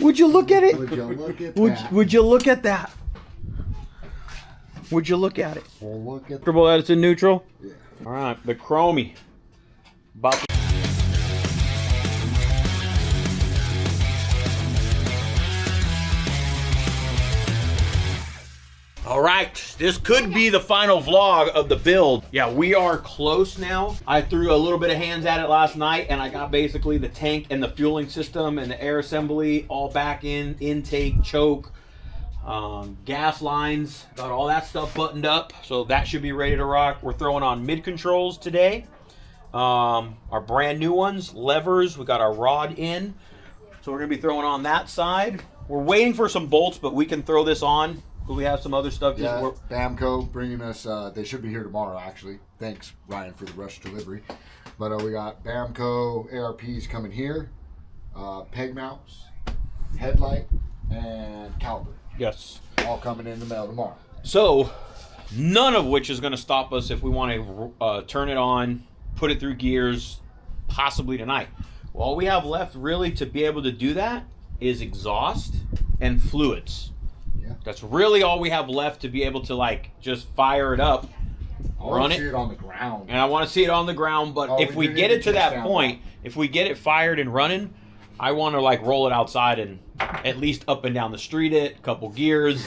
Would you look at it? Would you look at that? Would you look at that? Would you look at it? Well, look at Comfortable that it's in neutral? Yeah. All right, the chromie. About to All right, this could be the final vlog of the build. Yeah, we are close now. I threw a little bit of hands at it last night, and I got basically the tank and the fueling system and the air assembly all back in, intake, choke, gas lines, got all that stuff buttoned up. So that should be ready to rock. We're throwing on mid controls today. Our brand new ones, levers, we got our rod in. So we're gonna be throwing on that side. We're waiting for some bolts, but we can throw this on. We have some other stuff. Yeah, Bamco bringing us, they should be here tomorrow, actually. Thanks, Ryan, for the rush delivery. But we got Bamco ARPs coming here, peg mounts, headlight, and caliper. Yes. All coming in the mail tomorrow. So, none of which is going to stop us if we want to turn it on, put it through gears, possibly tonight. All we have left really to be able to do that is exhaust and fluids. That's really all we have left to be able to like just fire it up, run it. See it on the ground. And I want to see it on the ground, but if we get it to that point, if we get it fired and running, I want to like roll it outside and at least up and down the street a couple gears.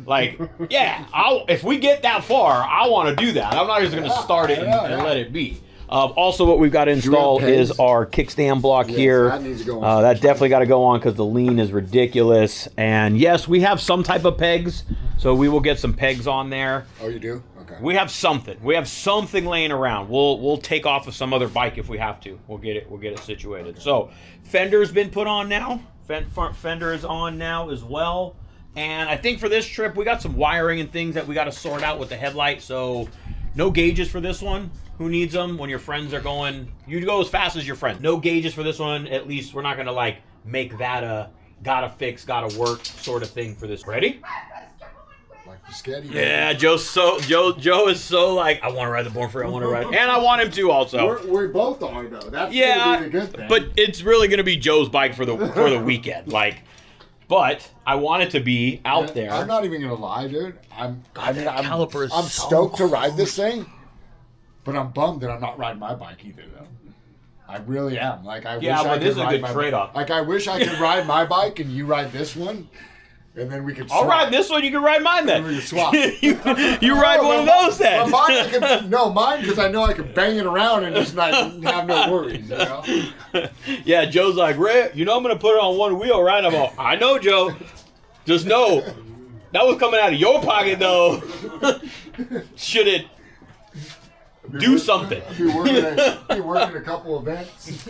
Like, yeah, if we get that far, I want to do that. I'm not just going to start it and let it be. Also, what we've got to install is our kickstand block here. That needs to go on. That definitely got to go on because the lean is ridiculous. And yes, we have some type of pegs, so we will get some pegs on there. Oh, you do? Okay. We have something. We have something laying around. We'll take off of some other bike if we have to. We'll get it situated. Okay. So fender's been put on now. Front fender is on now as well. And I think for this trip we got some wiring and things that we got to sort out with the headlight. So no gauges for this one. Who needs them when your friends are going? You go as fast as your friend. No gauges for this one. At least we're not gonna like make that a gotta fix, gotta work sort of thing for this. Ready? Like the sketty. Yeah, Joe is so like, I want to ride the Born Free. I want to ride, and I want him to also. We both are though. That's yeah, gonna be the good thing. But it's really gonna be Joe's bike for the weekend. Like, but I want it to be out there. I'm not even gonna lie, dude. I'm I'm stoked to ride this thing. But I'm bummed that I'm not riding my bike either, though. I really am. Like, I wish I could this is a ride good trade-off. Like, I wish I could ride my bike and you ride this one, and then we could swap. I'll ride this one. You can ride mine then. We can swap. you ride one of those then. Mine because I know I can bang it around and just not have no worries. You know? Yeah, Joe's like, Ray, I'm gonna put it on one wheel, right? I'm all, I know, Joe. Just know that was coming out of your pocket, though. Should it? Do something. Be working a couple events.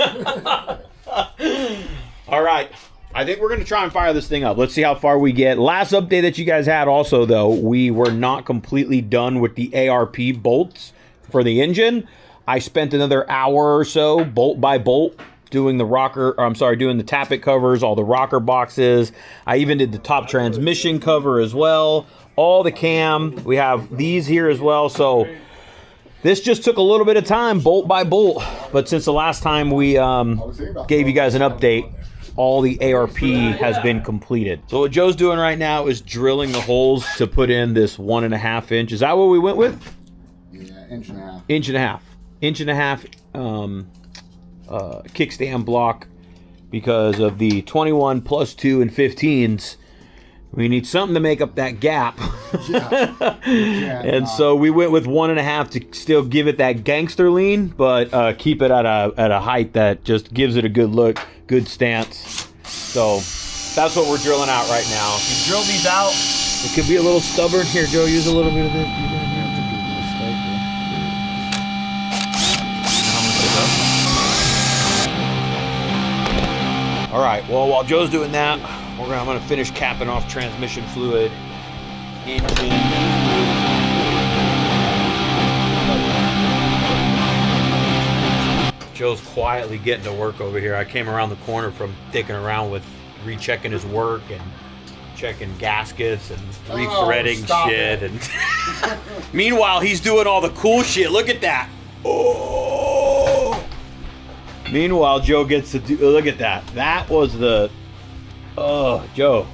All right. I think we're going to try and fire this thing up. Let's see how far we get. Last update that you guys had also, though, we were not completely done with the ARP bolts for the engine. I spent another hour or so, bolt by bolt, doing the tappet covers, all the rocker boxes. I even did the top transmission cover as well. All the cam. We have these here as well, so this just took a little bit of time, bolt by bolt. But since the last time we gave you guys an update, all the ARP has been completed. So what Joe's doing right now is drilling the holes to put in this 1.5 inch. Is that what we went with? Yeah, inch and a half. Inch and a half kickstand block because of the 21 plus 2 and 15s. We need something to make up that gap. And so we went with 1.5 to still give it that gangster lean, but keep it at a height that just gives it a good look, good stance. So that's what we're drilling out right now. If you drill these out, it could be a little stubborn. Here, Joe, use a little bit of this. All right, well, while Joe's doing that, I'm going to finish capping off transmission fluid, engine fluid. Joe's quietly getting to work over here. I came around the corner from dicking around with rechecking his work and checking gaskets and re-threading shit. And meanwhile, he's doing all the cool shit. Look at that. Oh! Meanwhile, Joe gets to do, look at that. That was the Oh, Joe,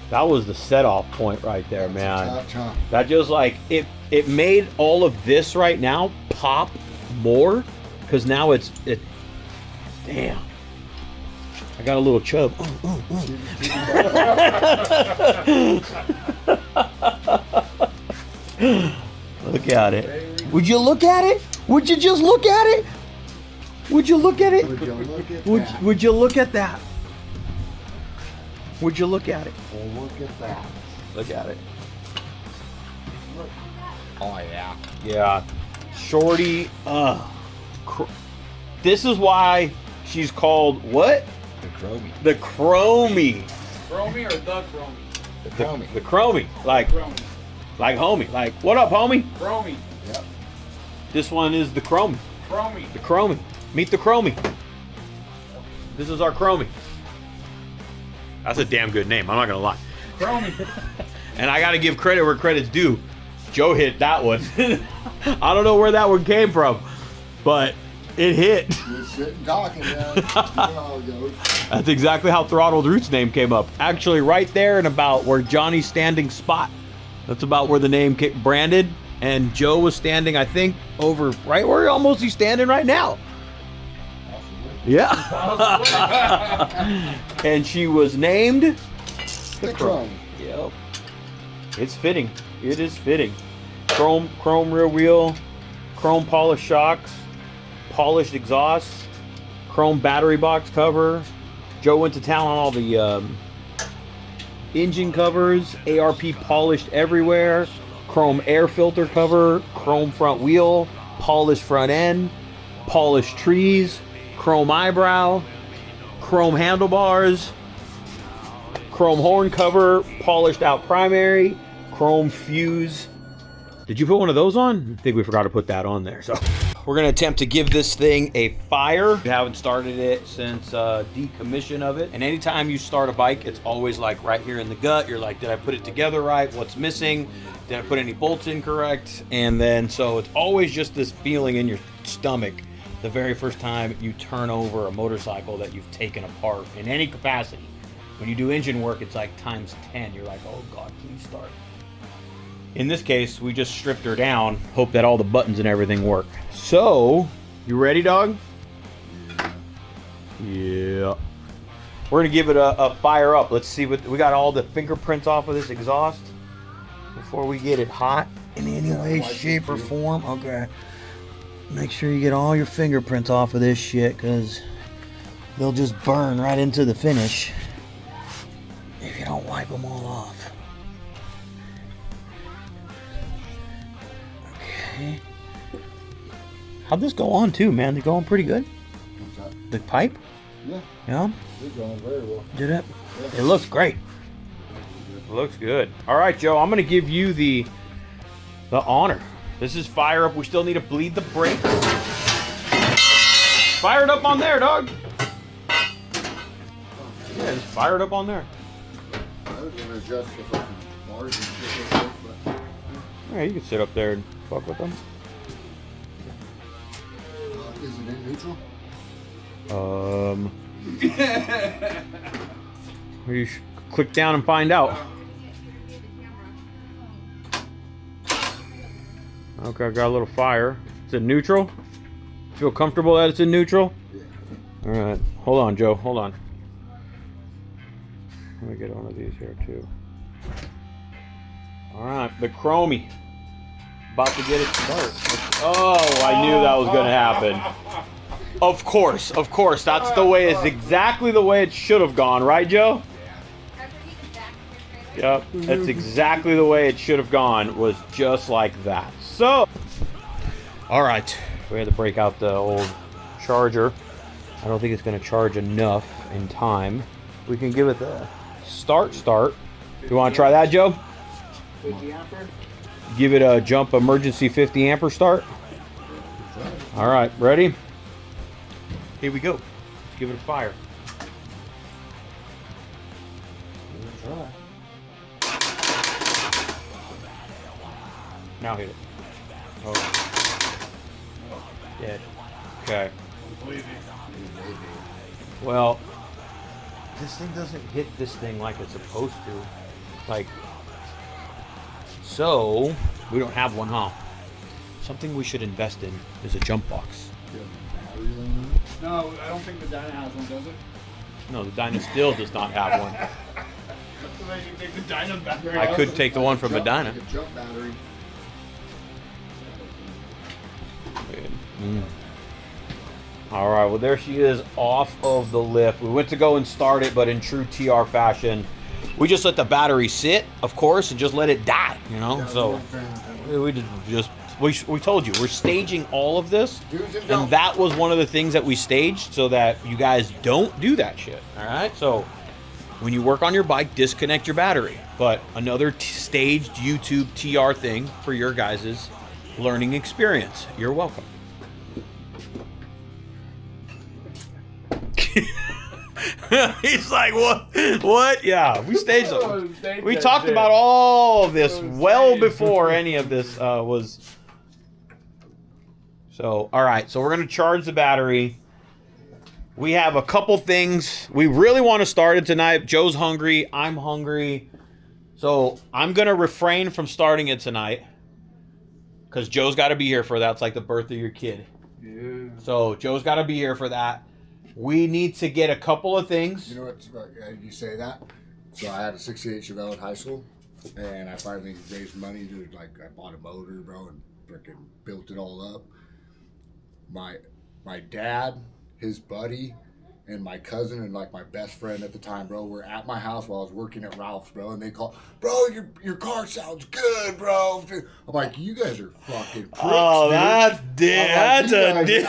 that was the set-off point right there, man. That just like it made all of this right now pop more because now it. Damn, I got a little chub. Look at it. Would you look at it? Would you just look at it? Would you look at it? Would you look at that? Would you look at that? Would you look at it? Well, look at that. Look at it. Oh yeah. Yeah. Shorty, this is why she's called what? The Chromie. The Chromie. Chromie or the Chromie? The Chromie. The Chromie. Like homie. Like, what up, homie? Chromie. Yep. This one is the Chromie. Chromie. The Chromie. Meet the Chromie. This is our Chromie. That's a damn good name, I'm not gonna lie. Chromie. And I gotta give credit where credit's due. Joe hit that one. I don't know where that one came from, but it hit. Just sitting talking, man. You know how it goes. That's exactly how Throttled Roots name came up. Actually, right there and about where Johnny's standing spot. That's about where the name branded. And Joe was standing, I think, over right where almost he's standing right now. Yeah. And she was named The Chrome. Yep. It's fitting. It is fitting. Chrome rear wheel, chrome polished shocks, polished exhaust, chrome battery box cover. Joe went to town on all the engine covers, ARP polished everywhere, chrome air filter cover, chrome front wheel, polished front end, polished trees, chrome eyebrow, chrome handlebars, chrome horn cover, polished out primary, chrome fuse. Did you put one of those on? I think we forgot to put that on there. So we're gonna attempt to give this thing a fire. We haven't started it since decommission of it. And anytime you start a bike, it's always like right here in the gut. You're like, did I put it together right? What's missing? Did I put any bolts in correct? And then, so it's always just this feeling in your stomach the very first time you turn over a motorcycle that you've taken apart in any capacity. When you do engine work, it's like times 10. You're like, oh God, please start. In this case, we just stripped her down, hope that all the buttons and everything work. So, you ready, dog? Yeah. We're gonna give it a fire up. Let's see what, we got all the fingerprints off of this exhaust before we get it hot in any way, shape, or form. Okay. Make sure you get all your fingerprints off of this shit, because they'll just burn right into the finish if you don't wipe them all off. Okay. How'd this go on too, man? They're going pretty good? What's that? The pipe? Yeah. Yeah? They're going very well. Did it? Yeah. It looks great. It looks good. All right, Joe, I'm gonna give you the honor. This is fire up. We still need to bleed the brakes. Fire it up on there, dog. Yeah, just fire it up on there. I was going to adjust the fucking bars and shit real quick, but... All right, you can sit up there and fuck with them. Is it in neutral? You should click down and find out. Okay, I got a little fire. Is it neutral? Feel comfortable that it's in neutral? Yeah. All right, hold on, Joe. Hold on. Let me get one of these here too. All right, the Chromie. About to get it started. Oh, I knew that was gonna happen. Of course, that's the way. It's exactly the way it should have gone, right, Joe? Yep, that's exactly the way it should have gone. Was just like that. So, all right, we had to break out the old charger. I don't think it's gonna charge enough in time. We can give it the start. You want to try that, Joe? 50 ampere? Give it a jump emergency 50 ampere start. All right, ready? Here we go. Let's give it a fire. Now hit it. Oh. Dead. Okay. Well, this thing doesn't hit this thing like it's supposed to. Like, so we don't have one, huh? Something we should invest in is a jump box. No, I don't think the Dyna has one, does it? No, the Dyna still does not have one. So then you take the Dyna battery I out. could take the one from the Dyna. Like a jump battery. All right, well, there she is off of the lift. We went to go and start it, but in true TR fashion, we just let the battery sit, of course, and just let it die, you know? Yeah, So we told you, we're staging all of this, and that was one of the things that we staged so that you guys don't do that shit, all right? So when you work on your bike, disconnect your battery. But another staged YouTube TR thing for your guys' learning experience. You're welcome. He's like, what? Yeah, we staged it. We talked about all of this well before any of this was. So, all right. So we're going to charge the battery. We have a couple things. We really want to start it tonight. Joe's hungry. I'm hungry. So I'm going to refrain from starting it tonight. Because Joe's got to be here for that. It's like the birth of your kid. Yeah. So Joe's got to be here for that. We need to get a couple of things. You know what? You say that. So I had a '68 Chevelle in high school, and I finally raised money to I bought a motor, bro, and freaking built it all up. My dad, his buddy, and my cousin and my best friend at the time, bro, were at my house while I was working at Ralph's, bro, and they called, bro, your car sounds good, bro. I'm like, you guys are fucking pricks, Oh, dude. that's a dick.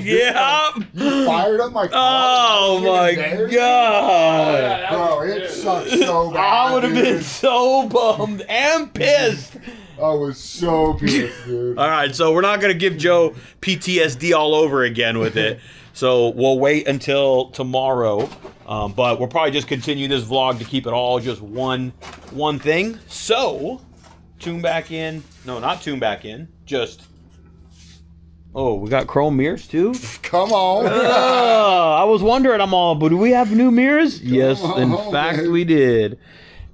Yeah. You fired up my car. Oh my god. Bro, it sucks so bad. I would have been dude. so bummed and pissed. I was so pissed, dude. All right, so we're not going to give Joe PTSD all over again with it. So we'll wait until tomorrow. But we'll probably just continue this vlog to keep it all just one thing. So, tune back in. No, not tune back in. Just... Oh, we got chrome mirrors too? Come on. I was wondering, but do we have new mirrors? Yes, in on, fact, babe. we did.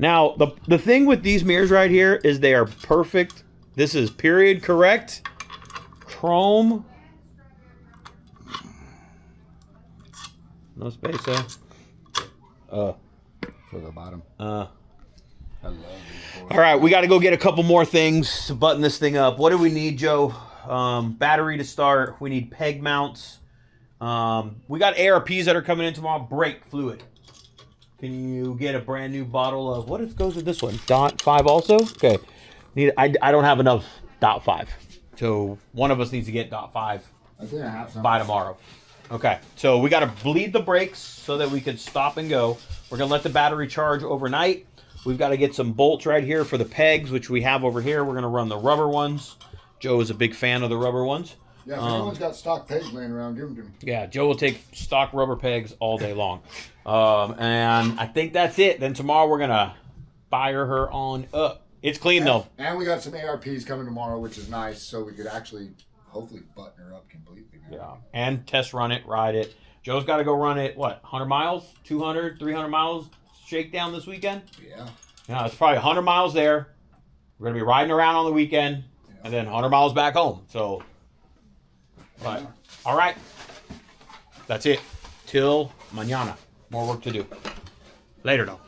Now, the thing with these mirrors right here is they are perfect. This is period correct. Chrome. No space there. For the bottom. I love these boys. All right, we got to go get a couple more things to button this thing up. What do we need, Joe? Battery to start. We need peg mounts. We got ARPs that are coming in tomorrow. Brake fluid. Can you get a brand new bottle of what goes with this one? .5 also? Okay. I don't have enough .5. So one of us needs to get .5 I think I have some. by tomorrow. Okay. So we got to bleed the brakes so that we can stop and go. We're going to let the battery charge overnight. We've got to get some bolts right here for the pegs, which we have over here. We're going to run the rubber ones. Joe is a big fan of the rubber ones. Yeah, if anyone's got stock pegs laying around, give them to me. Yeah, Joe will take stock rubber pegs all day long. And I think that's it. Then tomorrow we're going to fire her on up. It's clean, though. And we got some ARPs coming tomorrow, which is nice, so we could actually hopefully button her up completely. Man. Yeah, and test run it, ride it. Joe's got to go run it, 100 miles, 200, 300 miles shakedown this weekend? Yeah. Yeah, it's probably 100 miles there. We're going to be riding around on the weekend, and then 100 miles back home. So, but, all right. That's it. Till mañana. More work to do. Later, though.